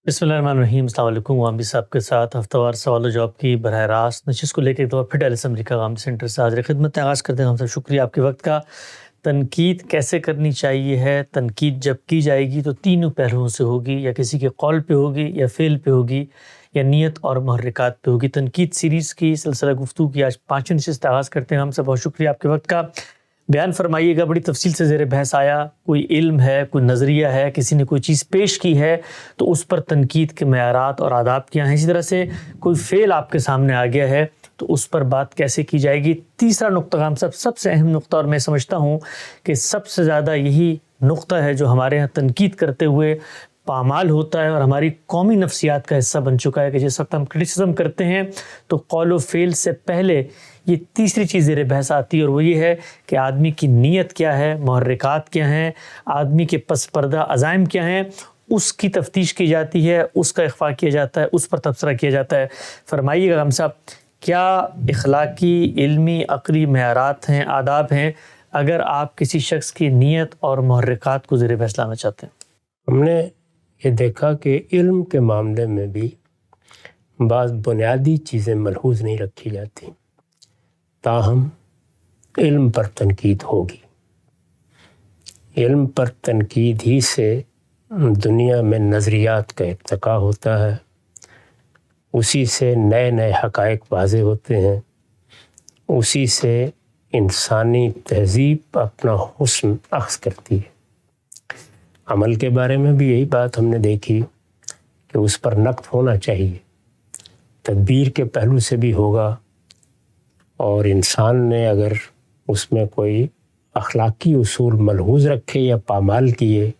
بسم اللہ الرحمن الرحیم۔ السلام علیکم۔ غامدی صاحب کے ساتھ ہفتہ وار سوال و جواب کی براہ راست نشست کو لے کے ایک دفعہ پھر ڈیلس امریکہ غامدی سینٹر سے حاضر خدمت آغاز کرتے ہیں۔ ہم سب شکریہ آپ کے وقت کا۔ تنقید کیسے کرنی چاہیے ہے؟ تنقید جب کی جائے گی تو تینوں پہلوؤں سے ہوگی، یا کسی کے قول پہ ہوگی، یا فعل پہ ہوگی، یا نیت اور محرکات پہ ہوگی۔ تنقید سیریز کی سلسلہ گفتگو کی آج 5ویں نشست آغاز کرتے ہیں۔ ہم سب بہت شکریہ آپ کے وقت کا۔ بیان فرمائیے گا، بڑی تفصیل سے زیر بحث آیا، کوئی علم ہے، کوئی نظریہ ہے، کسی نے کوئی چیز پیش کی ہے تو اس پر تنقید کے معیارات اور آداب کیا ہیں۔ اسی طرح سے کوئی فعل آپ کے سامنے آ گیا ہے تو اس پر بات کیسے کی جائے گی۔ تیسرا نقطہ ہم سب سے اہم نقطہ، اور میں سمجھتا ہوں کہ سب سے زیادہ یہی نقطہ ہے جو ہمارے ہاں تنقید کرتے ہوئے پامال ہوتا ہے اور ہماری قومی نفسیات کا حصہ بن چکا ہے کہ جس وقت ہم کرٹیسزم کرتے ہیں تو قول و فعل سے پہلے یہ تیسری چیز زیر بحث آتی ہے، اور وہ یہ ہے کہ آدمی کی نیت کیا ہے، محرکات کیا ہیں، آدمی کے پس پردہ عزائم کیا ہیں، اس کی تفتیش کی جاتی ہے، اس کا اخفاء کیا جاتا ہے، اس پر تبصرہ کیا جاتا ہے۔ فرمائیے گا ہم صاحب، کیا اخلاقی، علمی، عقلی معیارات ہیں، آداب ہیں اگر آپ کسی شخص کی نیت اور محرکات کو زیر بحث لانا چاہتے ہیں؟ ہم نے یہ دیکھا کہ علم کے معاملے میں بھی بعض بنیادی چیزیں ملحوظ نہیں رکھی جاتی، تاہم علم پر تنقید ہوگی۔ علم پر تنقید ہی سے دنیا میں نظریات کا ارتقاء ہوتا ہے، اسی سے نئے نئے حقائق واضح ہوتے ہیں، اسی سے انسانی تہذیب اپنا حسن اخذ کرتی ہے۔ عمل کے بارے میں بھی یہی بات ہم نے دیکھی کہ اس پر نقد ہونا چاہیے، تدبیر کے پہلو سے بھی ہوگا، اور انسان نے اگر اس میں کوئی اخلاقی اصول ملحوظ رکھے یا پامال کیے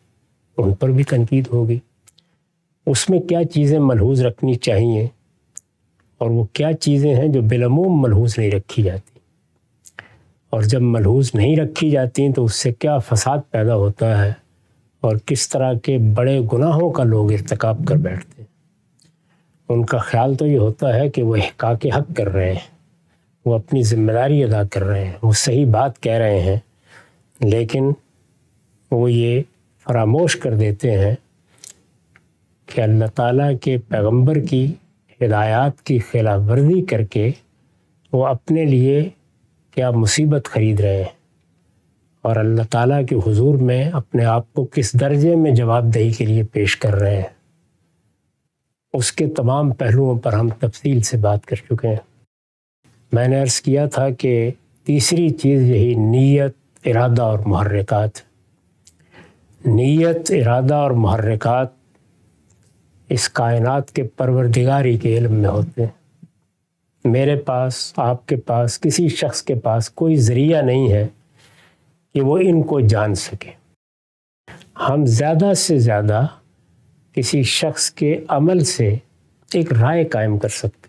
ان پر بھی تنقید ہوگی۔ اس میں کیا چیزیں ملحوظ رکھنی چاہیے اور وہ کیا چیزیں ہیں جو بالعموم ملحوظ نہیں رکھی جاتی، اور جب ملحوظ نہیں رکھی جاتی تو اس سے کیا فساد پیدا ہوتا ہے اور کس طرح کے بڑے گناہوں کا لوگ ارتکاب کر بیٹھتے ہیں۔ ان کا خیال تو یہ ہوتا ہے کہ وہ احقاق حق کر رہے ہیں، وہ اپنی ذمہ داری ادا کر رہے ہیں، وہ صحیح بات کہہ رہے ہیں، لیکن وہ یہ فراموش کر دیتے ہیں کہ اللہ تعالیٰ کے پیغمبر کی ہدایات کی خلاف ورزی کر کے وہ اپنے لیے کیا مصیبت خرید رہے ہیں، اور اللہ تعالیٰ کے حضور میں اپنے آپ کو کس درجے میں جواب دہی کے لیے پیش کر رہے ہیں۔ اس کے تمام پہلوؤں پر ہم تفصیل سے بات کر چکے ہیں۔ میں نے عرض کیا تھا کہ تیسری چیز یہی نیت، ارادہ اور محرکات۔ نیت، ارادہ اور محرکات اس کائنات کے پروردگاری کے علم میں ہوتے ہیں۔ میرے پاس، آپ کے پاس، کسی شخص کے پاس کوئی ذریعہ نہیں ہے کہ وہ ان کو جان سکے۔ ہم زیادہ سے زیادہ کسی شخص کے عمل سے ایک رائے قائم کر سکتے ہیں،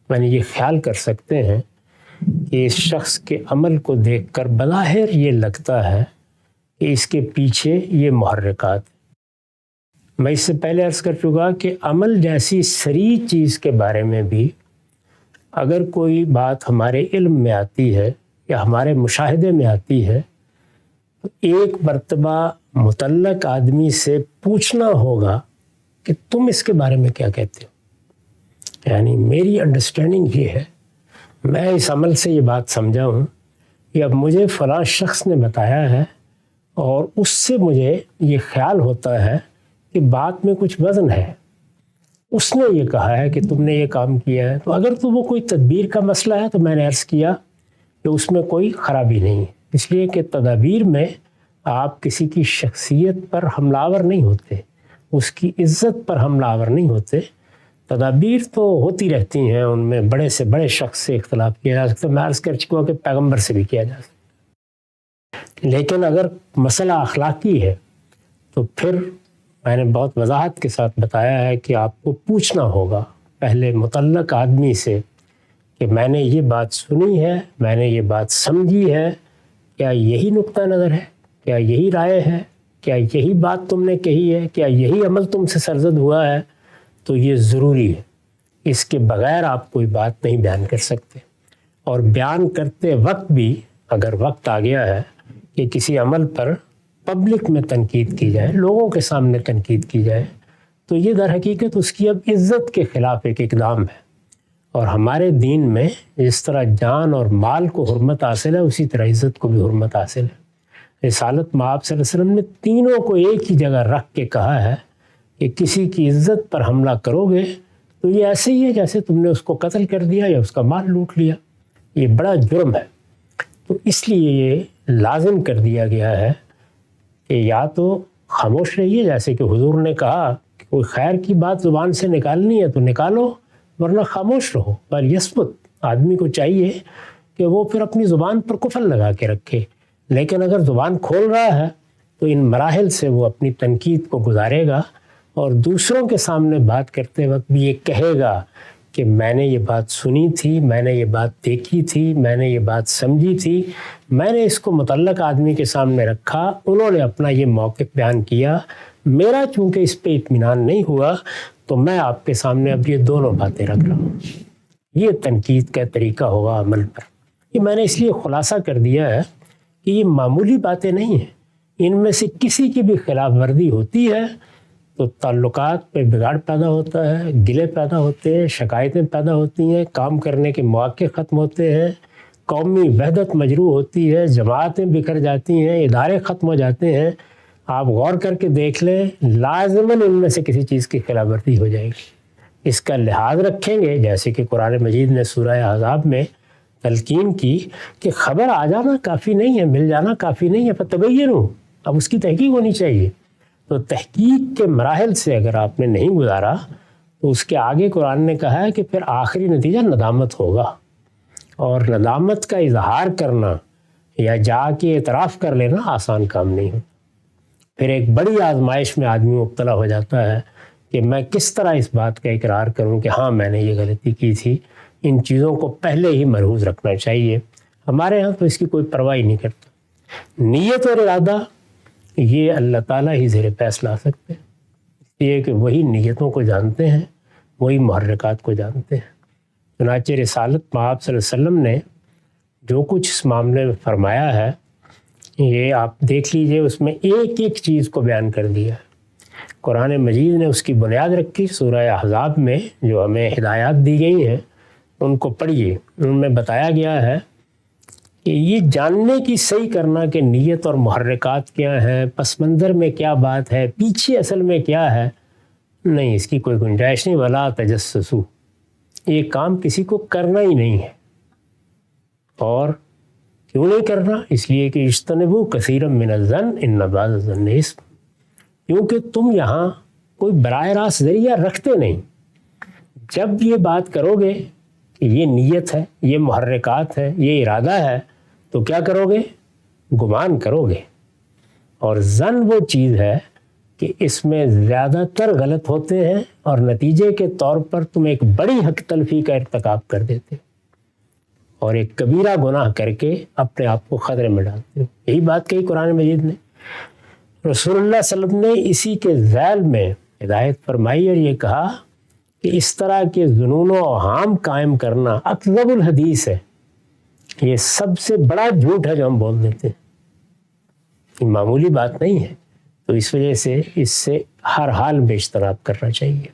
یعنی یہ خیال کر سکتے ہیں کہ اس شخص کے عمل کو دیکھ کر بظاہر یہ لگتا ہے کہ اس کے پیچھے یہ محرکات ہیں۔ میں اس سے پہلے عرض کر چکا کہ عمل جیسی صریح چیز کے بارے میں بھی اگر کوئی بات ہمارے علم میں آتی ہے یا ہمارے مشاہدے میں آتی ہے تو ایک مرتبہ متعلق آدمی سے پوچھنا ہوگا کہ تم اس کے بارے میں کیا کہتے ہو۔ یعنی میری انڈرسٹینڈنگ یہ ہے، میں اس عمل سے یہ بات سمجھا ہوں کہ اب مجھے فلاں شخص نے بتایا ہے اور اس سے مجھے یہ خیال ہوتا ہے کہ بات میں کچھ وزن ہے، اس نے یہ کہا ہے کہ تم نے یہ کام کیا ہے، تو اگر تو وہ کوئی تدبیر کا مسئلہ ہے تو میں نے عرض کیا کہ اس میں کوئی خرابی نہیں ہے، اس لیے کہ تدابیر میں آپ کسی کی شخصیت پر حملہ آور نہیں ہوتے، اس کی عزت پر حملہ آور نہیں ہوتے۔ تدابیر تو ہوتی رہتی ہیں، ان میں بڑے سے بڑے شخص سے اختلاف کیا جا سکتا ہے، میں عرض کر چکا کہ پیغمبر سے بھی کیا جا سکتا، لیکن اگر مسئلہ اخلاقی ہے تو پھر میں نے بہت وضاحت کے ساتھ بتایا ہے کہ آپ کو پوچھنا ہوگا پہلے متعلق آدمی سے کہ میں نے یہ بات سنی ہے، میں نے یہ بات سمجھی ہے، کیا یہی نقطہ نظر ہے، کیا یہی رائے ہے، کیا یہی بات تم نے کہی ہے، کیا یہی عمل تم سے سرزد ہوا ہے، تو یہ ضروری ہے۔ اس کے بغیر آپ کوئی بات نہیں بیان کر سکتے، اور بیان کرتے وقت بھی اگر وقت آ گیا ہے کہ کسی عمل پر پبلک میں تنقید کی جائے، لوگوں کے سامنے تنقید کی جائے، تو یہ در حقیقت اس کی اب عزت کے خلاف ایک اقدام ہے. اور ہمارے دین میں جس طرح جان اور مال کو حرمت حاصل ہے اسی طرح عزت کو بھی حرمت حاصل ہے. رسالت مآب صلی اللہ علیہ وسلم نے تینوں کو ایک ہی جگہ رکھ کے کہا ہے کہ کسی کی عزت پر حملہ کرو گے تو یہ ایسے ہی ہے جیسے تم نے اس کو قتل کر دیا یا اس کا مال لوٹ لیا. یہ بڑا جرم ہے. تو اس لیے یہ لازم کر دیا گیا ہے کہ یا تو خاموش رہیے، جیسے کہ حضور نے کہا کہ کوئی خیر کی بات زبان سے نکالنی ہے تو نکالو، ورنہ خاموش رہو. پر یثبت، آدمی کو چاہیے کہ وہ پھر اپنی زبان پر قفل لگا کے رکھے، لیکن اگر زبان کھول رہا ہے تو ان مراحل سے وہ اپنی تنقید کو گزارے گا اور دوسروں کے سامنے بات کرتے وقت بھی یہ کہے گا کہ میں نے یہ بات سنی تھی، میں نے یہ بات دیکھی تھی، میں نے یہ بات سمجھی تھی، میں نے اس کو متعلق آدمی کے سامنے رکھا، انہوں نے اپنا یہ موقف بیان کیا، میرا چونکہ اس پہ اطمینان نہیں ہوا تو میں آپ کے سامنے اب یہ دونوں باتیں رکھ رہا ہوں. یہ تنقید کا طریقہ ہوگا عمل پر. یہ میں نے اس لیے خلاصہ کر دیا ہے کہ یہ معمولی باتیں نہیں ہیں. ان میں سے کسی کی بھی خلاف ورزی ہوتی ہے تو تعلقات پہ بگاڑ پیدا ہوتا ہے، گلے پیدا ہوتے ہیں، شکایتیں پیدا ہوتی ہیں، کام کرنے کے مواقع ختم ہوتے ہیں، قومی وحدت مجروح ہوتی ہے، جماعتیں بکھر جاتی ہیں، ادارے ختم ہو جاتے ہیں. آپ غور کر کے دیکھ لیں، لازماً ان میں سے کسی چیز کی خلاف ورزی ہو جائے گی. اس کا لحاظ رکھیں گے، جیسے کہ قرآن مجید نے سورہ احزاب میں تلقین کی کہ خبر آ جانا کافی نہیں ہے، مل جانا کافی نہیں ہے، فتبینوا، اب اس کی تحقیق ہونی چاہیے. تو تحقیق کے مراحل سے اگر آپ نے نہیں گزارا تو اس کے آگے قرآن نے کہا ہے کہ پھر آخری نتیجہ ندامت ہوگا. اور ندامت کا اظہار کرنا یا جا کے اعتراف کر لینا آسان کام نہیں ہوتا. پھر ایک بڑی آزمائش میں آدمی مبتلا ہو جاتا ہے کہ میں کس طرح اس بات کا اقرار کروں کہ ہاں میں نے یہ غلطی کی تھی. ان چیزوں کو پہلے ہی مرہوز رکھنا چاہیے. ہمارے ہاں تو اس کی کوئی پرواہ نہیں کرتا. نیت اور ارادہ یہ اللہ تعالیٰ ہی زیر پیس لا سکتے ہیں. یہ کہ وہی نیتوں کو جانتے ہیں، وہی محرکات کو جانتے ہیں. چنانچہ رسالت مآب صلی اللہ علیہ وسلم نے جو کچھ اس معاملے میں فرمایا ہے یہ آپ دیکھ لیجئے، اس میں ایک ایک چیز کو بیان کر دیا ہے. قرآن مجید نے اس کی بنیاد رکھی. سورہ احزاب میں جو ہمیں ہدایات دی گئی ہیں ان کو پڑھیے. ان میں بتایا گیا ہے کہ یہ جاننے کی صحیح کرنا کہ نیت اور محرکات کیا ہیں، پس منظر میں کیا بات ہے، پیچھے اصل میں کیا ہے، نہیں، اس کی کوئی گنجائش نہیں. ولا تجسسوا، یہ کام کسی کو کرنا ہی نہیں ہے. اور کیوں نہیں کرنا؟ اس لیے کہ اجتنبوا کثیرا من الظن ان بعض الظن اثم، کیونکہ تم یہاں کوئی براہ راست ذریعہ رکھتے نہیں. جب یہ بات کرو گے کہ یہ نیت ہے، یہ محرکات ہے، یہ ارادہ ہے، تو کیا کرو گے؟ گمان کرو گے. اور ظن وہ چیز ہے کہ اس میں زیادہ تر غلط ہوتے ہیں اور نتیجے کے طور پر تم ایک بڑی حق تلفی کا ارتکاب کر دیتے ہو اور ایک کبیرہ گناہ کر کے اپنے آپ کو خطرے میں ڈالتے ہو. یہی بات کہی قرآن مجید نے. رسول اللہ صلی اللہ علیہ وسلم نے اسی کے ذیل میں ہدایت فرمائی اور یہ کہا کہ اس طرح کے ظنون و اوہام قائم کرنا اکذب الحدیث ہے. یہ سب سے بڑا جھوٹ ہے جو ہم بول دیتے ہیں. یہ معمولی بات نہیں ہے. تو اس وجہ سے اس سے ہر حال میں اجتناب کرنا چاہیے.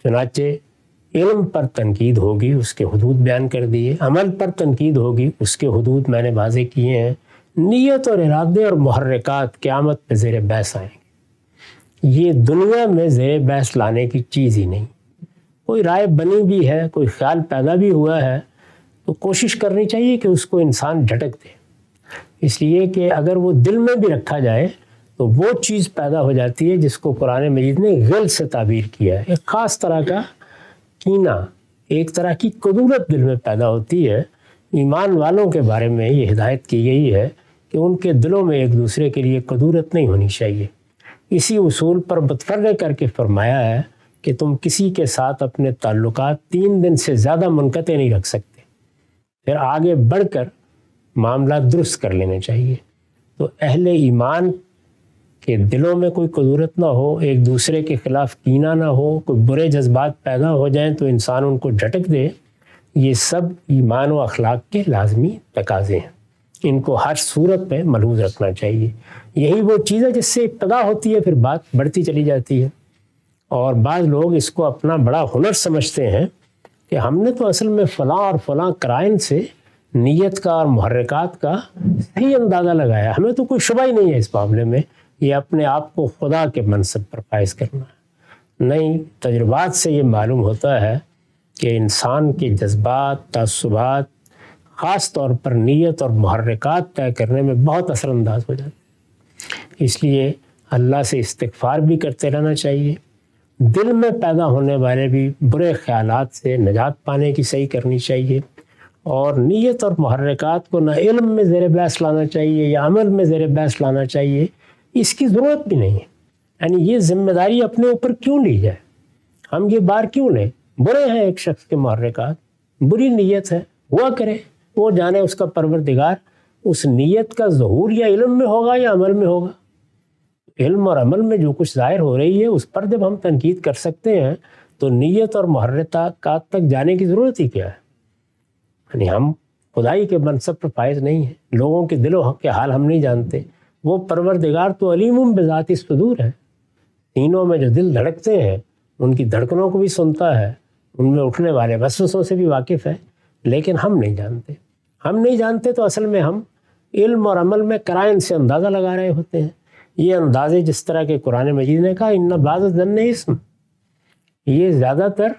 چنانچہ علم پر تنقید ہوگی، اس کے حدود بیان کر دیے. عمل پر تنقید ہوگی، اس کے حدود میں نے واضح کیے ہیں. نیت اور ارادے اور محرکات قیامت پہ زیر بحث آئیں گے. یہ دنیا میں زیر بحث لانے کی چیز ہی نہیں. کوئی رائے بنی بھی ہے، کوئی خیال پیدا بھی ہوا ہے تو کوشش کرنی چاہیے کہ اس کو انسان جھٹک دے. اس لیے کہ اگر وہ دل میں بھی رکھا جائے تو وہ چیز پیدا ہو جاتی ہے جس کو قرآن مجید نے غل سے تعبیر کیا ہے. ایک خاص طرح کا کینہ، ایک طرح کی کدورت دل میں پیدا ہوتی ہے. ایمان والوں کے بارے میں یہ ہدایت کی گئی ہے کہ ان کے دلوں میں ایک دوسرے کے لیے کدورت نہیں ہونی چاہیے. اسی اصول پر متفرع کر کے فرمایا ہے کہ تم کسی کے ساتھ اپنے تعلقات 3 دن سے زیادہ منقطع نہیں رکھ سکتے. پھر آگے بڑھ کر معاملات درست کر لینے چاہیے. تو اہل ایمان کے دلوں میں کوئی کدورت نہ ہو، ایک دوسرے کے خلاف کینہ نہ ہو، کوئی برے جذبات پیدا ہو جائیں تو انسان ان کو جھٹک دے. یہ سب ایمان و اخلاق کے لازمی تقاضے ہیں. ان کو ہر صورت میں ملحوظ رکھنا چاہیے. یہی وہ چیز ہے جس سے ابتدا ہوتی ہے، پھر بات بڑھتی چلی جاتی ہے. اور بعض لوگ اس کو اپنا بڑا ہنر سمجھتے ہیں کہ ہم نے تو اصل میں فلاں اور فلاں قرائن سے نیت کا اور محرکات کا صحیح اندازہ لگایا، ہمیں تو کوئی شبہ ہی نہیں ہے اس معاملے میں، یہ اپنے آپ کو خدا کے منصب پر فائز کرنا ہے۔ نہیں، تجربات سے یہ معلوم ہوتا ہے کہ انسان کے جذبات، تعصبات خاص طور پر نیت اور محرکات طے کرنے میں بہت اثر انداز ہو جاتے ہیں۔ اس لیے اللہ سے استغفار بھی کرتے رہنا چاہیے، دل میں پیدا ہونے والے بھی برے خیالات سے نجات پانے کی صحیح کرنی چاہیے، اور نیت اور محرکات کو نہ علم میں زیر بحث لانا چاہیے یا عمل میں زیر بحث لانا چاہیے، اس کی ضرورت بھی نہیں ہے۔ یعنی یہ ذمہ داری اپنے اوپر کیوں لی جائے، ہم یہ بار کیوں لیں؟ برے ہیں ایک شخص کے محرکات، بری نیت ہے، ہوا کرے، وہ جانے اس کا پروردگار اس نیت کا ظہور یا علم میں ہوگا یا عمل میں ہوگا۔ علم اور عمل میں جو کچھ ظاہر ہو رہی ہے اس پر جب ہم تنقید کر سکتے ہیں تو نیت اور محرکات تک جانے کی ضرورت ہی کیا ہے؟ یعنی ہم خدائی کے منصب پر فائز نہیں ہیں، لوگوں کے دل و کے حال ہم نہیں جانتے، وہ پروردگار تو علیم بذات الصدور ہے، سینوں میں جو دل دھڑکتے ہیں ان کی دھڑکنوں کو بھی سنتا ہے، ان میں اٹھنے والے وسوسوں سے بھی واقف ہے، لیکن ہم نہیں جانتے تو اصل میں ہم علم اور عمل میں قرائن سے اندازہ لگا رہے ہوتے ہیں۔ یہ اندازے جس طرح کے قرآن مجید نے کہا ان بعض الظن اسم، یہ زیادہ تر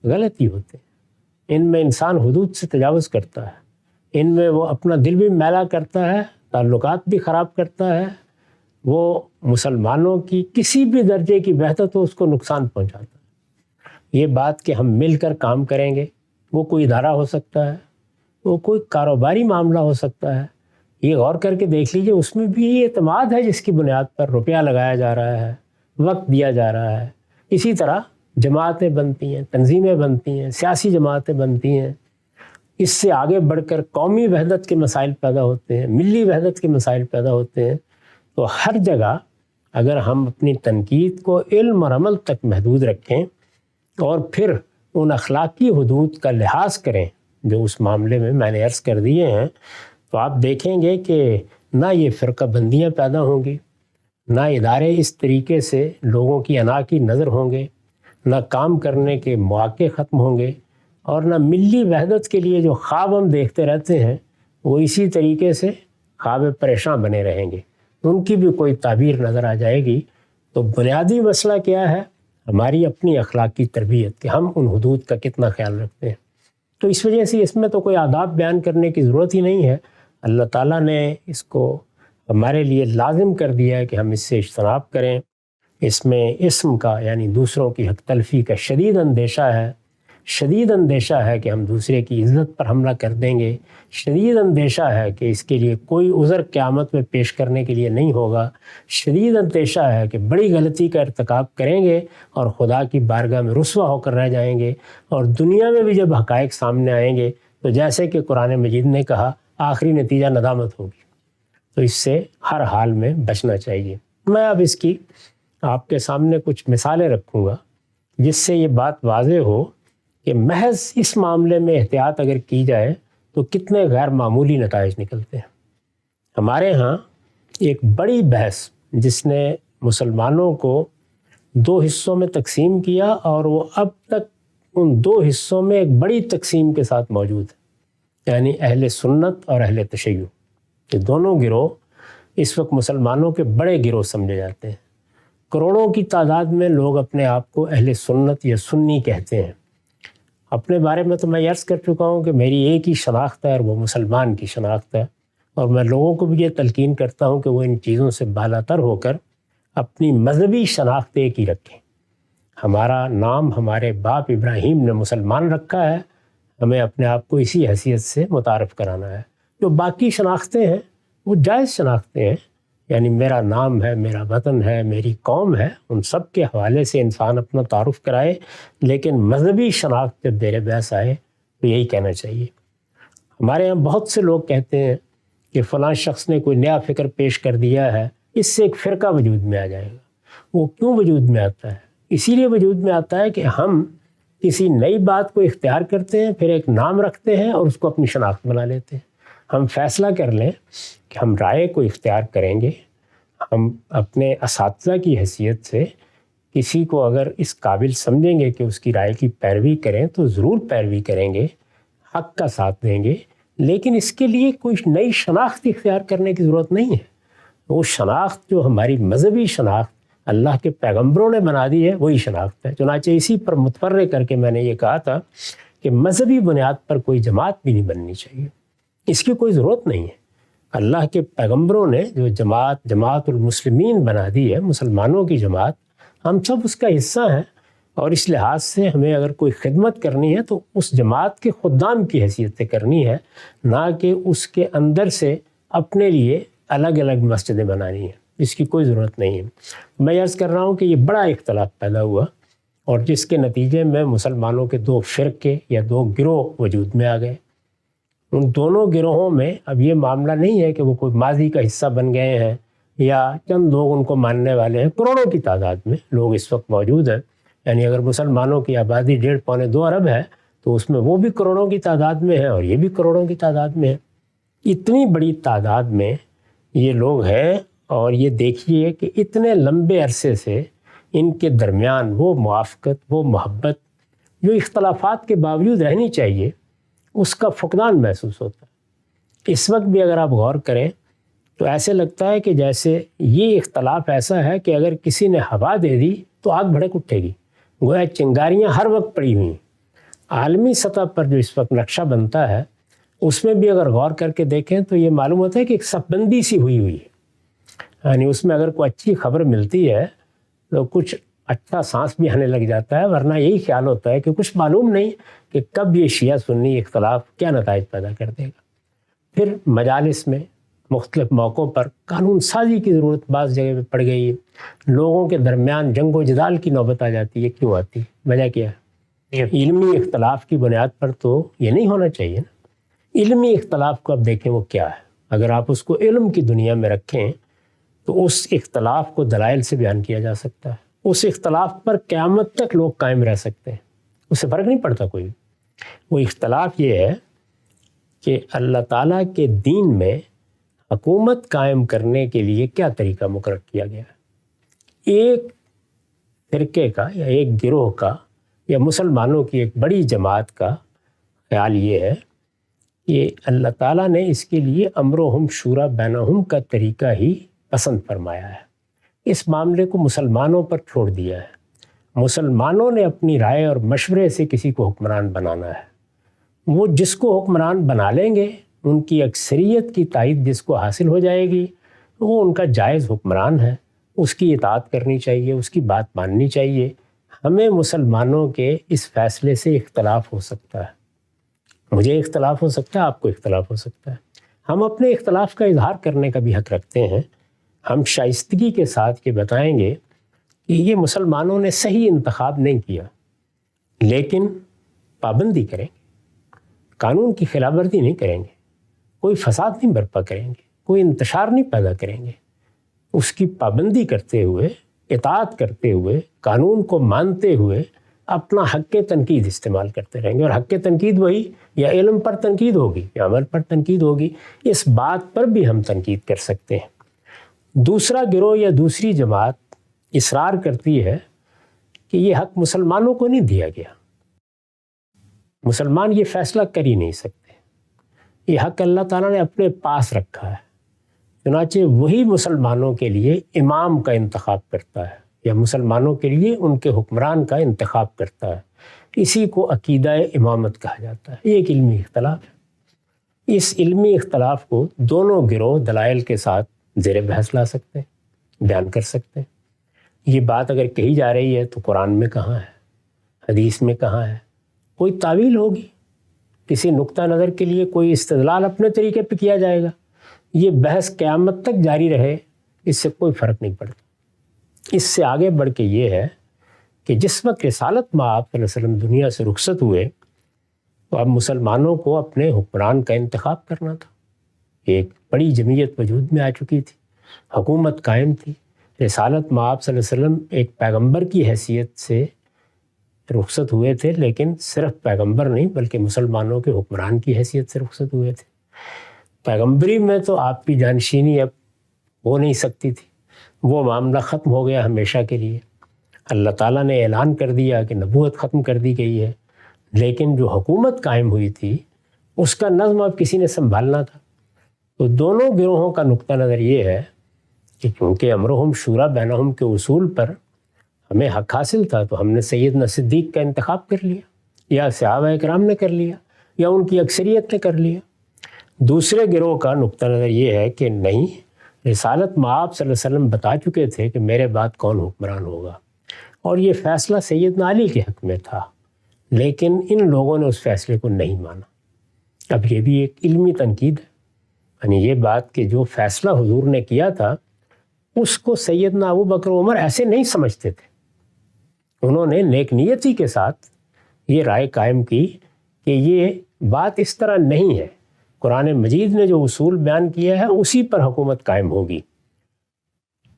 غلطی ہوتے ہیں، ان میں انسان حدود سے تجاوز کرتا ہے، ان میں وہ اپنا دل بھی میلا کرتا ہے، تعلقات بھی خراب کرتا ہے، وہ مسلمانوں کی کسی بھی درجے کی وحدت ہو اس کو نقصان پہنچاتا ہے۔ یہ بات کہ ہم مل کر کام کریں گے، وہ کوئی ادارہ ہو سکتا ہے، وہ کوئی کاروباری معاملہ ہو سکتا ہے، یہ غور کر کے دیکھ لیجئے، اس میں بھی یہ اعتماد ہے جس کی بنیاد پر روپیہ لگایا جا رہا ہے، وقت دیا جا رہا ہے۔ اسی طرح جماعتیں بنتی ہیں، تنظیمیں بنتی ہیں، سیاسی جماعتیں بنتی ہیں، اس سے آگے بڑھ کر قومی وحدت کے مسائل پیدا ہوتے ہیں، ملی وحدت کے مسائل پیدا ہوتے ہیں۔ تو ہر جگہ اگر ہم اپنی تنقید کو علم اور عمل تک محدود رکھیں اور پھر ان اخلاقی حدود کا لحاظ کریں جو اس معاملے میں نے عرض کر دیے ہیں، تو آپ دیکھیں گے کہ نہ یہ فرقہ بندیاں پیدا ہوں گی، نہ ادارے اس طریقے سے لوگوں کی انا کی نظر ہوں گے، نہ کام کرنے کے مواقع ختم ہوں گے، اور نہ ملی وحدت کے لیے جو خواب ہم دیکھتے رہتے ہیں وہ اسی طریقے سے خواب پریشان بنے رہیں گے، ان کی بھی کوئی تعبیر نظر آ جائے گی۔ تو بنیادی مسئلہ کیا ہے؟ ہماری اپنی اخلاقی تربیت، کہ ہم ان حدود کا کتنا خیال رکھتے ہیں۔ تو اس وجہ سے اس میں تو کوئی آداب بیان کرنے کی ضرورت ہی نہیں ہے، اللہ تعالیٰ نے اس کو ہمارے لیے لازم کر دیا ہے کہ ہم اس سے اجتناب کریں۔ اس میں اسم کا یعنی دوسروں کی حق تلفی کا شدید اندیشہ ہے کہ ہم دوسرے کی عزت پر حملہ کر دیں گے، شدید اندیشہ ہے کہ اس کے لیے کوئی عذر قیامت میں پیش کرنے کے لیے نہیں ہوگا، شدید اندیشہ ہے کہ بڑی غلطی کا ارتکاب کریں گے اور خدا کی بارگاہ میں رسوا ہو کر رہ جائیں گے، اور دنیا میں بھی جب حقائق سامنے آئیں گے تو جیسے کہ قرآن مجید نے کہا آخری نتیجہ ندامت ہوگی۔ تو اس سے ہر حال میں بچنا چاہیے۔ میں اب اس کی آپ کے سامنے کچھ مثالیں رکھوں گا جس سے یہ بات واضح ہو کہ محض اس معاملے میں احتیاط اگر کی جائے تو کتنے غیر معمولی نتائج نکلتے ہیں۔ ہمارے ہاں ایک بڑی بحث جس نے مسلمانوں کو 2 حصوں میں تقسیم کیا، اور وہ اب تک ان 2 حصوں میں ایک بڑی تقسیم کے ساتھ موجود ہے، یعنی اہل سنت اور اہل تشیع۔ یہ دونوں گروہ اس وقت مسلمانوں کے بڑے گروہ سمجھے جاتے ہیں، کروڑوں کی تعداد میں لوگ اپنے آپ کو اہل سنت یا سنی کہتے ہیں۔ اپنے بارے میں تو میں عرض کر چکا ہوں کہ میری ایک ہی شناخت ہے اور وہ مسلمان کی شناخت ہے، اور میں لوگوں کو بھی یہ تلقین کرتا ہوں کہ وہ ان چیزوں سے بالاتر ہو کر اپنی مذہبی شناخت ایک ہی رکھیں۔ ہمارا نام ہمارے باپ ابراہیم نے مسلمان رکھا ہے، ہمیں اپنے آپ کو اسی حیثیت سے متعارف کرانا ہے۔ جو باقی شناختیں ہیں وہ جائز شناختیں ہیں، یعنی میرا نام ہے، میرا وطن ہے، میری قوم ہے، ان سب کے حوالے سے انسان اپنا تعارف کرائے، لیکن مذہبی شناخت جب زیر بحث آئے تو یہی کہنا چاہیے۔ ہمارے یہاں بہت سے لوگ کہتے ہیں کہ فلاں شخص نے کوئی نیا فکر پیش کر دیا ہے، اس سے ایک فرقہ وجود میں آ جائے گا۔ وہ کیوں وجود میں آتا ہے؟ اسی لیے وجود میں آتا ہے کہ ہم کسی نئی بات کو اختیار کرتے ہیں، پھر ایک نام رکھتے ہیں اور اس کو اپنی شناخت بنا لیتے ہیں۔ ہم فیصلہ کر لیں کہ ہم رائے کو اختیار کریں گے، ہم اپنے اساتذہ کی حیثیت سے کسی کو اگر اس قابل سمجھیں گے کہ اس کی رائے کی پیروی کریں تو ضرور پیروی کریں گے، حق کا ساتھ دیں گے، لیکن اس کے لیے کوئی نئی شناخت اختیار کرنے کی ضرورت نہیں ہے۔ وہ شناخت جو ہماری مذہبی شناخت اللہ کے پیغمبروں نے بنا دی ہے وہی شناخت ہے۔ چنانچہ اسی پر متفرع کر کے میں نے یہ کہا تھا کہ مذہبی بنیاد پر کوئی جماعت بھی نہیں بننی چاہیے، اس کی کوئی ضرورت نہیں ہے۔ اللہ کے پیغمبروں نے جو جماعت المسلمین بنا دی ہے، مسلمانوں کی جماعت، ہم سب اس کا حصہ ہیں، اور اس لحاظ سے ہمیں اگر کوئی خدمت کرنی ہے تو اس جماعت کے خدام کی حیثیت سے کرنی ہے، نہ کہ اس کے اندر سے اپنے لیے الگ الگ مسجدیں بنانی ہیں، اس کی کوئی ضرورت نہیں ہے۔ میں عرض کر رہا ہوں کہ یہ بڑا اختلاف پیدا ہوا، اور جس کے نتیجے میں مسلمانوں کے 2 فرقے یا 2 گروہ وجود میں آ گئے۔ ان دونوں گروہوں میں اب یہ معاملہ نہیں ہے کہ وہ کوئی ماضی کا حصہ بن گئے ہیں یا چند لوگ ان کو ماننے والے ہیں، کروڑوں کی تعداد میں لوگ اس وقت موجود ہیں۔ یعنی اگر مسلمانوں کی آبادی 1.5-2 ارب ہے تو اس میں وہ بھی کروڑوں کی تعداد میں ہے اور یہ بھی کروڑوں کی تعداد میں ہے۔ اتنی بڑی تعداد میں یہ لوگ ہیں، اور یہ دیکھیے کہ اتنے لمبے عرصے سے ان کے درمیان وہ موافقت، وہ محبت جو اختلافات کے باوجود رہنی چاہیے، اس کا فقدان محسوس ہوتا ہے۔ اس وقت بھی اگر آپ غور کریں تو ایسے لگتا ہے کہ جیسے یہ اختلاف ایسا ہے کہ اگر کسی نے ہوا دے دی تو آگ بھڑک اٹھے گی، گویا چنگاریاں ہر وقت پڑی ہوئی ہیں۔ عالمی سطح پر جو اس وقت نقشہ بنتا ہے اس میں بھی اگر غور کر کے دیکھیں تو یہ معلوم ہوتا ہے کہ ایک صف بندی سی ہوئی ہے، یعنی اس میں اگر کوئی اچھی خبر ملتی ہے تو کچھ اچھا سانس بھی آنے لگ جاتا ہے، ورنہ یہی خیال ہوتا ہے کہ کچھ معلوم نہیں کہ کب یہ شیعہ سنی اختلاف کیا نتائج پیدا کر دے گا۔ پھر مجالس میں مختلف موقعوں پر قانون سازی کی ضرورت بعض جگہ پہ پڑ گئی ہے، لوگوں کے درمیان جنگ و جدال کی نوبت آ جاتی ہے۔ کیوں آتی ہے؟ وجہ کیا ہے؟ علمی اختلاف کی بنیاد پر تو یہ نہیں ہونا چاہیے نا۔ علمی اختلاف کو اب دیکھیں وہ کیا ہے، اگر آپ اس کو علم کی دنیا میں رکھیں تو اس اختلاف کو دلائل سے بیان کیا جا سکتا ہے، اس اختلاف پر قیامت تک لوگ قائم رہ سکتے ہیں، اس سے فرق نہیں پڑتا کوئی۔ وہ اختلاف یہ ہے کہ اللہ تعالیٰ کے دین میں حکومت قائم کرنے کے لیے کیا طریقہ مقرر کیا گیا ہے۔ ایک فرقے کا یا ایک گروہ کا یا مسلمانوں کی ایک بڑی جماعت کا خیال یہ ہے کہ اللہ تعالیٰ نے اس کے لیے امرہم شورا بینہم کا طریقہ ہی پسند فرمایا ہے، اس معاملے کو مسلمانوں پر چھوڑ دیا ہے۔ مسلمانوں نے اپنی رائے اور مشورے سے کسی کو حکمران بنانا ہے، وہ جس کو حکمران بنا لیں گے، ان کی اکثریت کی تائید جس کو حاصل ہو جائے گی، وہ ان کا جائز حکمران ہے، اس کی اطاعت کرنی چاہیے، اس کی بات ماننی چاہیے۔ ہمیں مسلمانوں کے اس فیصلے سے اختلاف ہو سکتا ہے، مجھے اختلاف ہو سکتا ہے، آپ کو اختلاف ہو سکتا ہے، ہم اپنے اختلاف کا اظہار کرنے کا بھی حق رکھتے ہیں۔ ہم شائستگی کے ساتھ یہ بتائیں گے کہ یہ مسلمانوں نے صحیح انتخاب نہیں کیا، لیکن پابندی کریں گے، قانون کی خلاف ورزی نہیں کریں گے، کوئی فساد نہیں برپا کریں گے، کوئی انتشار نہیں پیدا کریں گے، اس کی پابندی کرتے ہوئے، اطاعت کرتے ہوئے، قانون کو مانتے ہوئے اپنا حق تنقید استعمال کرتے رہیں گے۔ اور حق تنقید وہی یا علم پر تنقید ہوگی یا عمل پر تنقید ہوگی، اس بات پر بھی ہم تنقید کر سکتے ہیں۔ دوسرا گروہ یا دوسری جماعت اصرار کرتی ہے کہ یہ حق مسلمانوں کو نہیں دیا گیا، مسلمان یہ فیصلہ کر ہی نہیں سکتے، یہ حق اللہ تعالیٰ نے اپنے پاس رکھا ہے، چنانچہ وہی مسلمانوں کے لیے امام کا انتخاب کرتا ہے یا مسلمانوں کے لیے ان کے حکمران کا انتخاب کرتا ہے۔ اسی کو عقیدہ امامت کہا جاتا ہے۔ یہ ایک علمی اختلاف ہے۔ اس علمی اختلاف کو دونوں گروہ دلائل کے ساتھ زیر بحث لا سکتے ہیں، بیان کر سکتے ہیں۔ یہ بات اگر کہی جا رہی ہے تو قرآن میں کہاں ہے، حدیث میں کہاں ہے؟ کوئی تعویل ہوگی، کسی نقطہ نظر کے لیے کوئی استدلال اپنے طریقے پہ کیا جائے گا۔ یہ بحث قیامت تک جاری رہے، اس سے کوئی فرق نہیں پڑتا۔ اس سے آگے بڑھ کے یہ ہے کہ جس وقت رسالت مآب صلی اللہ علیہ وسلم دنیا سے رخصت ہوئے تو اب مسلمانوں کو اپنے حکمران کا انتخاب کرنا تھا۔ ایک بڑی جمعیت وجود میں آ چکی تھی، حکومت قائم تھی، رسالت مآب صلی اللہ علیہ وسلم ایک پیغمبر کی حیثیت سے رخصت ہوئے تھے، لیکن صرف پیغمبر نہیں بلکہ مسلمانوں کے حکمران کی حیثیت سے رخصت ہوئے تھے۔ پیغمبری میں تو آپ کی جانشینی اب ہو نہیں سکتی تھی، وہ معاملہ ختم ہو گیا ہمیشہ کے لیے۔ اللہ تعالیٰ نے اعلان کر دیا کہ نبوت ختم کر دی گئی ہے، لیکن جو حکومت قائم ہوئی تھی اس کا نظم اب کسی نے سنبھالنا تھا۔ تو دونوں گروہوں کا نقطہ نظر یہ ہے کہ کیونکہ امرہم شورا بینہم کے اصول پر ہمیں حق حاصل تھا، تو ہم نے سیدنا صدیق کا انتخاب کر لیا، یا صحابہ کرام نے کر لیا، یا ان کی اکثریت نے کر لیا۔ دوسرے گروہ کا نقطہ نظر یہ ہے کہ نہیں، رسالت مآب صلی اللہ علیہ وسلم بتا چکے تھے کہ میرے بعد کون حکمران ہوگا، اور یہ فیصلہ سیدنا علی کے حق میں تھا، لیکن ان لوگوں نے اس فیصلے کو نہیں مانا۔ اب یہ بھی ایک علمی تنقید ہے، یعنی یہ بات کہ جو فیصلہ حضور نے کیا تھا اس کو سیدنا ابو بکر و عمر ایسے نہیں سمجھتے تھے۔ انہوں نے نیک نیتی کے ساتھ یہ رائے قائم کی کہ یہ بات اس طرح نہیں ہے، قرآن مجید نے جو اصول بیان کیا ہے اسی پر حکومت قائم ہوگی۔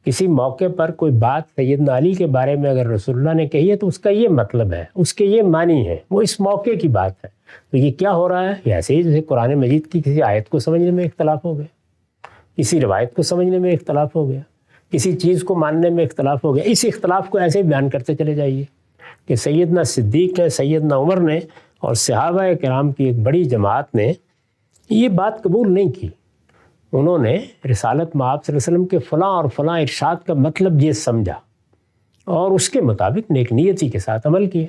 کسی موقع پر کوئی بات سیدنا علی کے بارے میں اگر رسول اللہ نے کہی ہے تو اس کا یہ مطلب ہے، اس کے یہ معنی ہے، وہ اس موقع کی بات ہے۔ تو یہ کیا ہو رہا ہے؟ یہ ایسے ہی جیسے قرآن مجید کی کسی آیت کو سمجھنے میں اختلاف ہو گیا، کسی روایت کو سمجھنے میں اختلاف ہو گیا، کسی چیز کو ماننے میں اختلاف ہو گیا، اس اختلاف کو ایسے ہی بیان کرتے چلے جائیے کہ سیدنا صدیق نے، سیدنا عمر نے اور صحابہ کرام کی ایک بڑی جماعت نے یہ بات قبول نہیں کی۔ انہوں نے رسالت مآب صلی اللہ علیہ وسلم کے فلاں اور فلاں ارشاد کا مطلب یہ سمجھا اور اس کے مطابق نیک نیتی کے ساتھ عمل کیا۔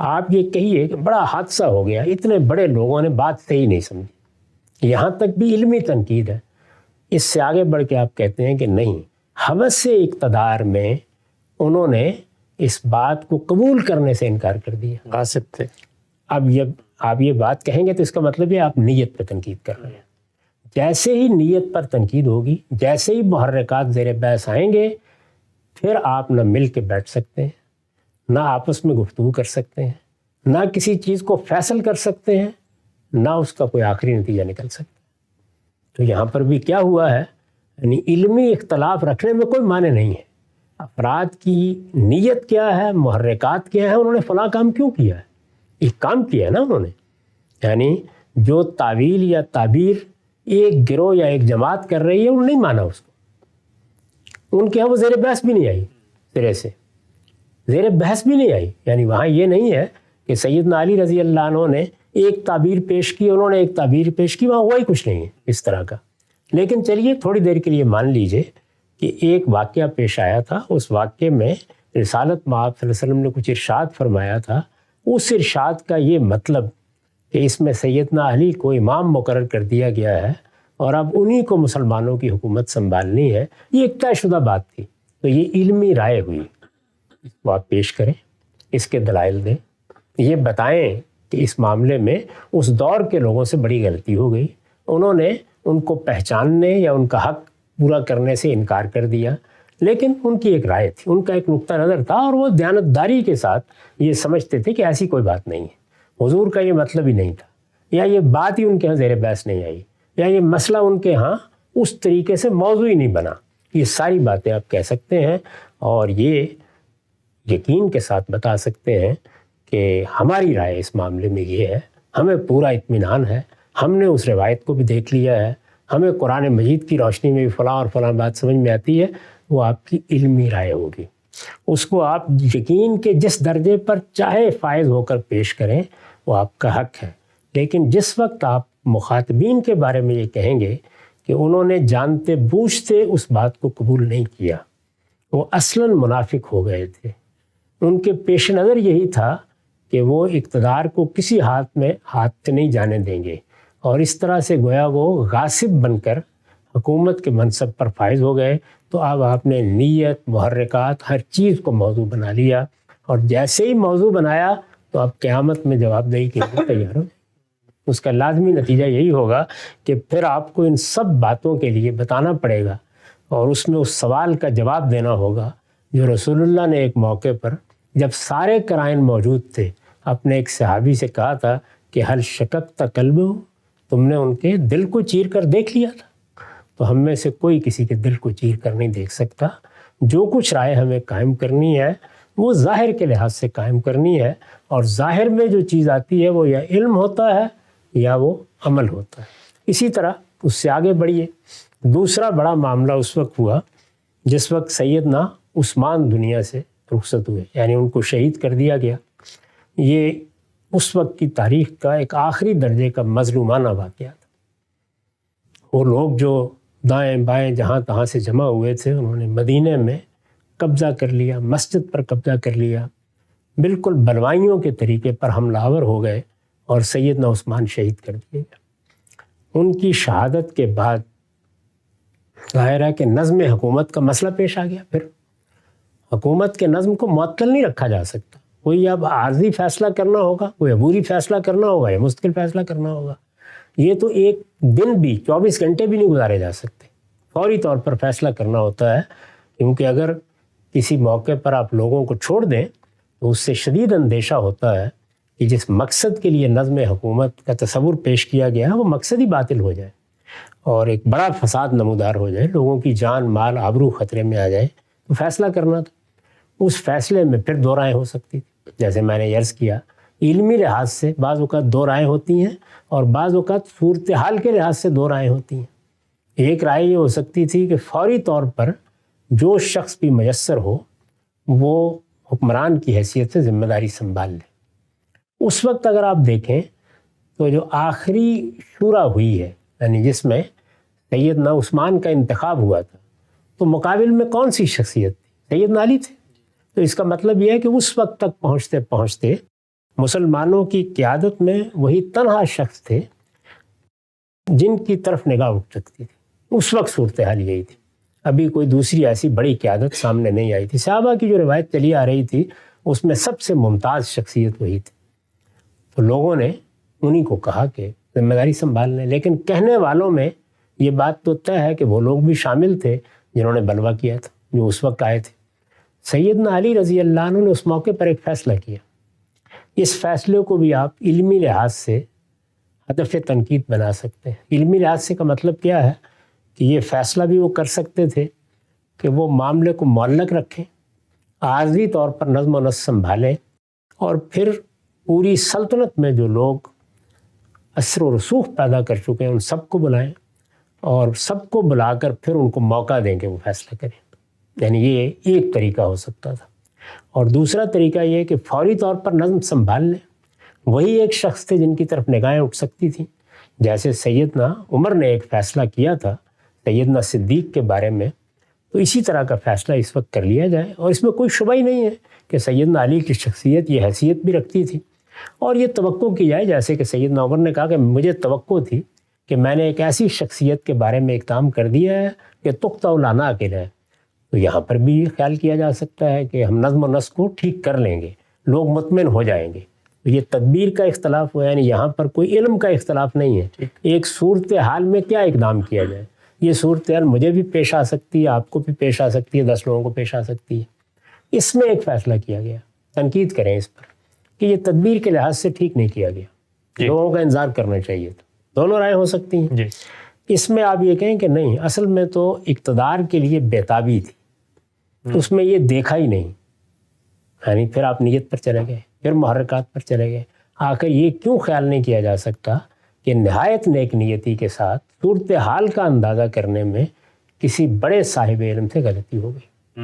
آپ یہ کہیے کہ بڑا حادثہ ہو گیا، اتنے بڑے لوگوں نے بات صحیح نہیں سمجھی، یہاں تک بھی علمی تنقید ہے۔ اس سے آگے بڑھ کے آپ کہتے ہیں کہ نہیں، ہوس اقتدار میں انہوں نے اس بات کو قبول کرنے سے انکار کر دیا، غاصب تھے۔ اب آپ یہ بات کہیں گے تو اس کا مطلب ہے آپ نیت پہ تنقید کر رہے ہیں۔ جیسے ہی نیت پر تنقید ہوگی، جیسے ہی محرکات زیر بحث آئیں گے، پھر آپ نہ مل کے بیٹھ سکتے ہیں، نہ آپس میں گفتگو کر سکتے ہیں، نہ کسی چیز کو فیصل کر سکتے ہیں، نہ اس کا کوئی آخری نتیجہ نکل سکتا ہے۔ تو یہاں پر بھی کیا ہوا ہے، یعنی علمی اختلاف رکھنے میں کوئی معنی نہیں ہے۔ افراد کی نیت کیا ہے، محرکات کیا ہے، انہوں نے فلاں کام کیوں کیا ہے، ایک کام کیا ہے نا انہوں نے۔ یعنی جو تعویل یا تعبیر ایک گروہ یا ایک جماعت کر رہی ہے، انہوں نے نہیں مانا اس کو، ان کے یہاں وہ زیر بحث بھی نہیں آئی، سرے سے زیر بحث بھی نہیں آئی۔ یعنی وہاں یہ نہیں ہے کہ سیدنا علی رضی اللہ عنہ نے ایک تعبیر پیش کی، انہوں نے ایک تعبیر پیش کی، وہاں وہی کچھ نہیں ہے اس طرح کا۔ لیکن چلیے تھوڑی دیر کے لیے مان لیجئے کہ ایک واقعہ پیش آیا تھا، اس واقعے میں رسالت مآب صلی اللہ علیہ وسلم نے کچھ ارشاد فرمایا تھا، اس ارشاد کا یہ مطلب کہ اس میں سیدنا علی کو امام مقرر کر دیا گیا ہے اور اب انہی کو مسلمانوں کی حکومت سنبھالنی ہے، یہ ایک طے شدہ بات تھی۔ تو یہ علمی رائے ہوئی، اس کو آپ پیش کریں، اس کے دلائل دیں، یہ بتائیں کہ اس معاملے میں اس دور کے لوگوں سے بڑی غلطی ہو گئی، انہوں نے ان کو پہچاننے یا ان کا حق پورا کرنے سے انکار کر دیا، لیکن ان کی ایک رائے تھی، ان کا ایک نقطہ نظر تھا، اور وہ دیانتداری کے ساتھ یہ سمجھتے تھے کہ ایسی کوئی بات نہیں ہے، حضور کا یہ مطلب ہی نہیں تھا، یا یہ بات ہی ان کے ہاں زیر بحث نہیں آئی، یا یہ مسئلہ ان کے ہاں اس طریقے سے موضوع ہی نہیں بنا۔ یہ ساری باتیں آپ کہہ سکتے ہیں اور یہ یقین کے ساتھ بتا سکتے ہیں کہ ہماری رائے اس معاملے میں یہ ہے، ہمیں پورا اطمینان ہے، ہم نے اس روایت کو بھی دیکھ لیا ہے، ہمیں قرآن مجید کی روشنی میں بھی فلاں اور فلاں بات سمجھ میں آتی ہے، وہ آپ کی علمی رائے ہوگی، اس کو آپ یقین کے جس درجے پر چاہے فائز ہو کر پیش کریں، وہ آپ کا حق ہے۔ لیکن جس وقت آپ مخاطبین کے بارے میں یہ کہیں گے کہ انہوں نے جانتے بوجھتے اس بات کو قبول نہیں کیا، وہ اصلاً منافق ہو گئے تھے، ان کے پیش نظر یہی تھا کہ وہ اقتدار کو کسی ہاتھ سے نہیں جانے دیں گے، اور اس طرح سے گویا وہ غاصب بن کر حکومت کے منصب پر فائز ہو گئے۔ تو اب آپ نے نیت، محرکات، ہر چیز کو موضوع بنا لیا، اور جیسے ہی موضوع بنایا تو آپ قیامت میں جواب دہی کے لیے تیار ہو جائیں۔ اس کا لازمی نتیجہ یہی ہوگا کہ پھر آپ کو ان سب باتوں کے لیے بتانا پڑے گا، اور اس میں اس سوال کا جواب دینا ہوگا جو رسول اللہ نے ایک موقع پر جب سارے قرائن موجود تھے اپنے ایک صحابی سے کہا تھا کہ حل شککت قلبہ، تم نے ان کے دل کو چیر کر دیکھ لیا تھا؟ تو ہم میں سے کوئی کسی کے دل کو چیر کر نہیں دیکھ سکتا۔ جو کچھ رائے ہمیں قائم کرنی ہے وہ ظاہر کے لحاظ سے قائم کرنی ہے، اور ظاہر میں جو چیز آتی ہے وہ یا علم ہوتا ہے یا وہ عمل ہوتا ہے۔ اسی طرح اس سے آگے بڑھیے، دوسرا بڑا معاملہ اس وقت ہوا جس وقت سیدنا عثمان دنیا سے رخصت ہوئے، یعنی ان کو شہید کر دیا گیا۔ یہ اس وقت کی تاریخ کا ایک آخری درجے کا مظلومانہ واقعہ تھا۔ وہ لوگ جو دائیں بائیں جہاں تہاں سے جمع ہوئے تھے، انہوں نے مدینے میں قبضہ کر لیا، مسجد پر قبضہ کر لیا، بالکل بلوائیوں کے طریقے پر حملہ آور ہو گئے اور سیدنا عثمان شہید کر دیے گئے۔ ان کی شہادت کے بعد ظاہر ہے کہ نظم حکومت کا مسئلہ پیش آ گیا۔ پھر حکومت کے نظم کو معطل نہیں رکھا جا سکتا، کوئی اب عارضی فیصلہ کرنا ہوگا، کوئی عبوری فیصلہ کرنا ہوگا یا مستقل فیصلہ کرنا ہوگا۔ یہ تو ایک دن بھی 24 گھنٹے بھی نہیں گزارے جا سکتے، فوری طور پر فیصلہ کرنا ہوتا ہے، کیونکہ اگر کسی موقع پر آپ لوگوں کو چھوڑ دیں تو اس سے شدید اندیشہ ہوتا ہے کہ جس مقصد کے لیے نظم حکومت کا تصور پیش کیا گیا ہے وہ مقصد ہی باطل ہو جائے اور ایک بڑا فساد نمودار ہو جائے، لوگوں کی جان مال آبرو خطرے میں آ جائے۔ تو فیصلہ کرنا تھا، اس فیصلے میں پھر دو رائے ہو سکتی تھی۔ جیسے میں نے عرض کیا، علمی لحاظ سے بعض اوقات دو رائے ہوتی ہیں اور بعض اوقات صورتحال کے لحاظ سے دو رائے ہوتی ہیں۔ ایک رائے یہ ہو سکتی تھی کہ فوری طور پر جو شخص بھی میسر ہو وہ حکمران کی حیثیت سے ذمہ داری سنبھال لے۔ اس وقت اگر آپ دیکھیں تو جو آخری شورا ہوئی ہے، یعنی جس میں سیدنا عثمان کا انتخاب ہوا تھا، تو مقابل میں کون سی شخصیت تھی؟ سیدنا علی تھے۔ تو اس کا مطلب یہ ہے کہ اس وقت تک پہنچتے پہنچتے مسلمانوں کی قیادت میں وہی تنہا شخص تھے جن کی طرف نگاہ اٹھ سکتی تھی۔ اس وقت صورتحال یہی تھی، ابھی کوئی دوسری ایسی بڑی قیادت سامنے نہیں آئی تھی۔ صحابہ کی جو روایت چلی آ رہی تھی اس میں سب سے ممتاز شخصیت وہی تھی۔ تو لوگوں نے انہی کو کہا کہ ذمہ داری سنبھال لیں، لیکن کہنے والوں میں یہ بات تو طے ہے کہ وہ لوگ بھی شامل تھے جنہوں نے بلوا کیا تھا، جو اس وقت آئے تھے۔ سیدنا علی رضی اللہ عنہ نے اس موقع پر ایک فیصلہ کیا۔ اس فیصلے کو بھی آپ علمی لحاظ سے ہدف تنقید بنا سکتے ہیں۔ علمی لحاظ سے کا مطلب کیا ہے کہ یہ فیصلہ بھی وہ کر سکتے تھے کہ وہ معاملے کو معلق رکھیں، عارضی طور پر نظم و نسق سنبھالیں اور پھر پوری سلطنت میں جو لوگ اثر و رسوخ پیدا کر چکے ہیں ان سب کو بلائیں اور سب کو بلا کر پھر ان کو موقع دیں کہ وہ فیصلہ کریں۔ یعنی یہ ایک طریقہ ہو سکتا تھا۔ اور دوسرا طریقہ یہ ہے کہ فوری طور پر نظم سنبھال لیں۔ وہی ایک شخص تھے جن کی طرف نگاہیں اٹھ سکتی تھیں، جیسے سیدنا عمر نے ایک فیصلہ کیا تھا سیدنا صدیق کے بارے میں، تو اسی طرح کا فیصلہ اس وقت کر لیا جائے۔ اور اس میں کوئی شبہ ہی نہیں ہے کہ سیدنا علی کی شخصیت یہ حیثیت بھی رکھتی تھی، اور یہ توقع کی جائے جیسے کہ سیدنا عمر نے کہا کہ مجھے توقع تھی کہ میں نے ایک ایسی شخصیت کے بارے میں اقدام کر دیا ہے کہ تختہ لانا اکیلا ہے۔ تو یہاں پر بھی یہ خیال کیا جا سکتا ہے کہ ہم نظم و نسق کو ٹھیک کر لیں گے، لوگ مطمئن ہو جائیں گے۔ تو یہ تدبیر کا اختلاف ہوا، یعنی یہاں پر کوئی علم کا اختلاف نہیں ہے، ایک صورتحال میں کیا اقدام کیا جائے۔ یہ صورتحال مجھے بھی پیش آ سکتی ہے، آپ کو بھی پیش آ سکتی ہے، 10 لوگوں کو پیش آ سکتی ہے۔ اس میں ایک فیصلہ کیا گیا، تنقید کریں اس پر کہ یہ تدبیر کے لحاظ سے ٹھیک نہیں کیا گیا، لوگوں کا انتظار کرنا چاہیے تھا۔ دونوں رائے ہو سکتی ہیں۔ اس میں آپ یہ کہیں کہ نہیں، اصل میں تو اقتدار کے لیے بےتابی تھی، اس میں یہ دیکھا ہی نہیں، یعنی پھر آپ نیت پر چلے گئے، پھر محرکات پر چلے گئے۔ آخر یہ کیوں خیال نہیں کیا جا سکتا کہ نہایت نیک نیتی کے ساتھ صورتحال کا اندازہ کرنے میں کسی بڑے صاحب علم سے غلطی ہو گئی؟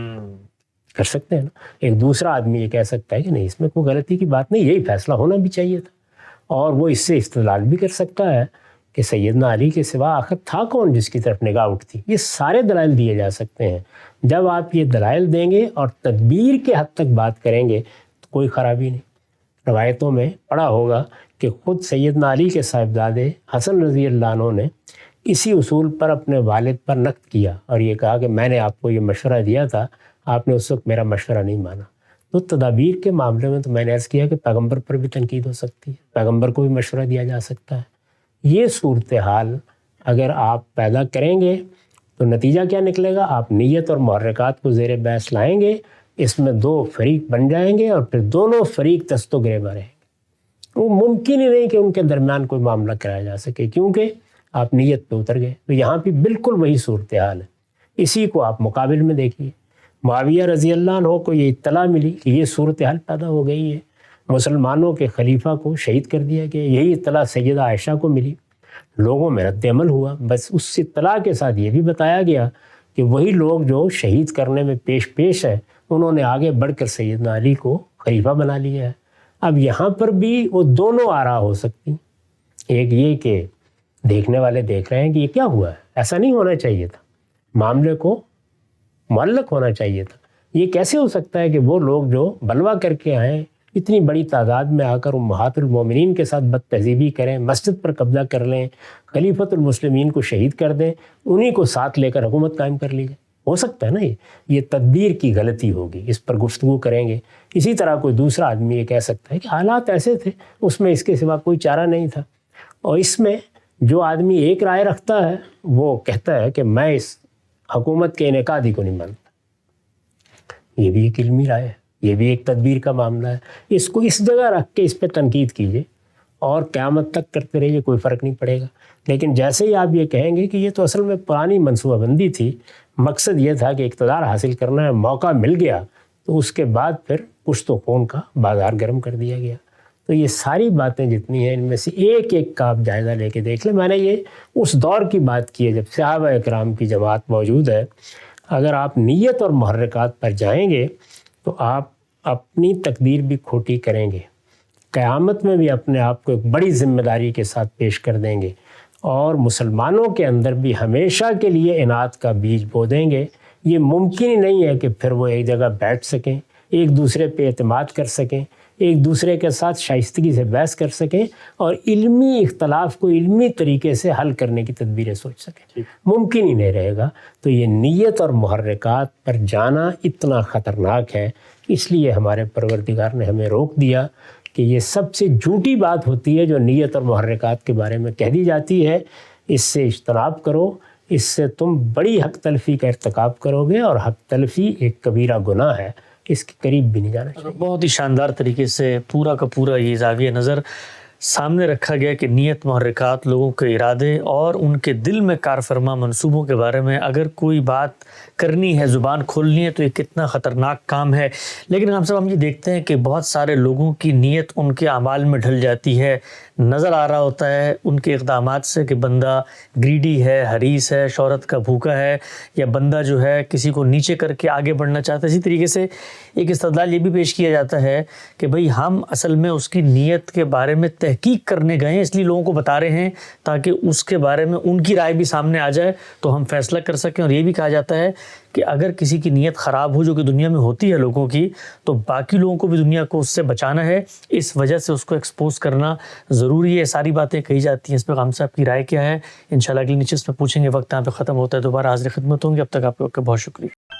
کر سکتے ہیں نا۔ ایک دوسرا آدمی یہ کہہ سکتا ہے کہ نہیں، اس میں کوئی غلطی کی بات نہیں، یہی فیصلہ ہونا بھی چاہیے تھا، اور وہ اس سے استدلال بھی کر سکتا ہے کہ سیدنا علی کے سوا آخر تھا کون جس کی طرف نگاہ اٹھتی۔ یہ سارے دلائل دیے جا سکتے ہیں۔ جب آپ یہ دلائل دیں گے اور تدبیر کے حد تک بات کریں گے تو کوئی خرابی نہیں۔ روایتوں میں پڑھا ہوگا کہ خود سیدنا علی کے صاحبزادے حسن رضی اللہ عنہ نے اسی اصول پر اپنے والد پر نقد کیا اور یہ کہا کہ میں نے آپ کو یہ مشورہ دیا تھا، آپ نے اس وقت میرا مشورہ نہیں مانا۔ تو تدابیر کے معاملے میں تو میں نے عرض کیا کہ پیغمبر پر بھی تنقید ہو سکتی ہے، پیغمبر کو بھی مشورہ دیا جا سکتا ہے۔ یہ صورتحال اگر آپ پیدا کریں گے تو نتیجہ کیا نکلے گا؟ آپ نیت اور محرکات کو زیر بحث لائیں گے، اس میں دو فریق بن جائیں گے اور پھر دونوں فریق دست و گریباں رہیں گے۔ وہ ممکن ہی نہیں کہ ان کے درمیان کوئی معاملہ کرایا جا سکے، کیونکہ آپ نیت پہ اتر گئے۔ تو یہاں پہ بالکل وہی صورتحال ہے۔ اسی کو آپ مقابل میں دیکھیے، معاویہ رضی اللہ عنہ کو یہ اطلاع ملی کہ یہ صورتحال پیدا ہو گئی ہے، مسلمانوں کے خلیفہ کو شہید کر دیا گیا۔ یہی اطلاع سیدہ عائشہ کو ملی، لوگوں میں رد عمل ہوا۔ بس اس اطلاع کے ساتھ یہ بھی بتایا گیا کہ وہی لوگ جو شہید کرنے میں پیش ہیں انہوں نے آگے بڑھ کر سیدنا علی کو خلیفہ بنا لیا ہے۔ اب یہاں پر بھی وہ دونوں آرا ہو سکتی، ایک یہ کہ دیکھنے والے دیکھ رہے ہیں کہ یہ کیا ہوا ہے، ایسا نہیں ہونا چاہیے تھا، معاملے کو معلق ہونا چاہیے تھا۔ یہ کیسے ہو سکتا ہے کہ وہ لوگ جو بلوا کر کے آئیں، اتنی بڑی تعداد میں آ کر امہات المومنین کے ساتھ بد تہذیبی کریں، مسجد پر قبضہ کر لیں، خلیفۃ المسلمین کو شہید کر دیں، انہی کو ساتھ لے کر حکومت قائم کر لی جائے؟ ہو سکتا ہے نا یہ تدبیر کی غلطی ہوگی، اس پر گفتگو کریں گے۔ اسی طرح کوئی دوسرا آدمی یہ کہہ سکتا ہے کہ حالات ایسے تھے، اس میں اس کے سوا کوئی چارہ نہیں تھا، اور اس میں جو آدمی ایک رائے رکھتا ہے وہ کہتا ہے کہ میں اس حکومت کے انعقاد ہی کو نہیں مانتا۔ یہ بھی ایک علمی رائے ہے، یہ بھی ایک تدبیر کا معاملہ ہے۔ اس کو اس جگہ رکھ کے اس پہ تنقید کیجیے اور قیامت تک کرتے رہیے، کوئی فرق نہیں پڑے گا۔ لیکن جیسے ہی آپ یہ کہیں گے کہ یہ تو اصل میں پرانی منصوبہ بندی تھی، مقصد یہ تھا کہ اقتدار حاصل کرنا ہے، موقع مل گیا تو اس کے بعد پھر پشت و خون کا بازار گرم کر دیا گیا۔ تو یہ ساری باتیں جتنی ہیں ان میں سے ایک ایک کا آپ جائزہ لے کے دیکھ لیں۔ میں نے یہ اس دور کی بات کی ہے جب صحابہ اکرام کی جماعت موجود ہے۔ اگر آپ نیت اور محرکات پر جائیں گے تو آپ اپنی تقدیر بھی کھوٹی کریں گے، قیامت میں بھی اپنے آپ کو ایک بڑی ذمہ داری کے ساتھ پیش کر دیں گے، اور مسلمانوں کے اندر بھی ہمیشہ کے لیے اناد کا بیج بو دیں گے۔ یہ ممکن ہی نہیں ہے کہ پھر وہ ایک جگہ بیٹھ سکیں، ایک دوسرے پہ اعتماد کر سکیں، ایک دوسرے کے ساتھ شائستگی سے بحث کر سکیں، اور علمی اختلاف کو علمی طریقے سے حل کرنے کی تدبیریں سوچ سکیں۔ ممکن ہی نہیں رہے گا۔ تو یہ نیت اور محرکات پر جانا اتنا خطرناک ہے، اس لیے ہمارے پروردگار نے ہمیں روک دیا کہ یہ سب سے جھوٹی بات ہوتی ہے جو نیت اور محرکات کے بارے میں کہہ دی جاتی ہے، اس سے اجتناب کرو، اس سے تم بڑی حق تلفی کا ارتکاب کرو گے، اور حق تلفی ایک کبیرہ گناہ ہے، اس کے قریب بھی نہیں جانا چاہیے۔ بہت ہی شاندار طریقے سے پورا کا پورا یہ زاویہ نظر سامنے رکھا گیا کہ نیت، محرکات، لوگوں کے ارادے اور ان کے دل میں کار فرما منصوبوں کے بارے میں اگر کوئی بات کرنی ہے، زبان کھولنی ہے، تو یہ کتنا خطرناک کام ہے۔ لیکن ہم یہ دیکھتے ہیں کہ بہت سارے لوگوں کی نیت ان کے اعمال میں ڈھل جاتی ہے، نظر آ رہا ہوتا ہے ان کے اقدامات سے کہ بندہ گریڈی ہے، حریص ہے، شہرت کا بھوکا ہے، یا بندہ جو ہے کسی کو نیچے کر کے آگے بڑھنا چاہتا ہے۔ اسی طریقے سے ایک استدلال یہ بھی پیش کیا جاتا ہے کہ بھئی ہم اصل میں اس کی نیت کے بارے میں تحقیق کرنے گئے ہیں، اس لیے لوگوں کو بتا رہے ہیں تاکہ اس کے بارے میں ان کی رائے بھی سامنے آ جائے تو ہم فیصلہ کر سکیں۔ اور یہ بھی کہا جاتا ہے کہ اگر کسی کی نیت خراب ہو، جو کہ دنیا میں ہوتی ہے لوگوں کی، تو باقی لوگوں کو بھی دنیا کو اس سے بچانا ہے، اس وجہ سے اس کو ایکسپوز کرنا ضروری ہے۔ ساری باتیں کہی جاتی ہیں، اس پہ غام صاحب کی رائے کیا ہے انشاءاللہ اگلی نشست میں پوچھیں گے۔ وقت یہاں پہ ختم ہوتا ہے، دوبارہ حاضر خدمت ہوں گے، اب تک آپ لوگ کا بہت شکریہ۔